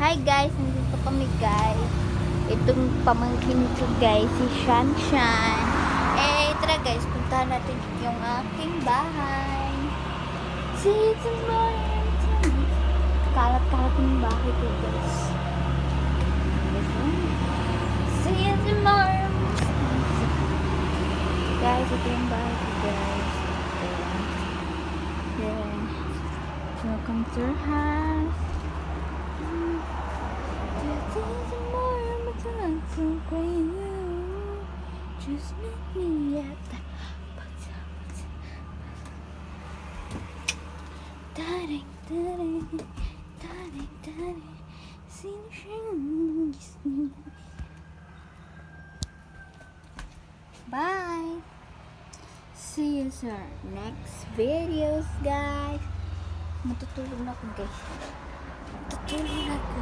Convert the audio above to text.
Hi guys, nandito kami guys. Itong pamangkin ko guys, si Shan Shan. Tara guys, puntahan natin yung aking bahay. See you tomorrow. Kalat-kalat yung bahay ko guys. See you tomorrow. Guys, ito yung bahay ko guys. Ayan. Welcome to our house. Just meet me at the bye. See you sa next videos guys. Matutulog na ako guys. Matutulog na ako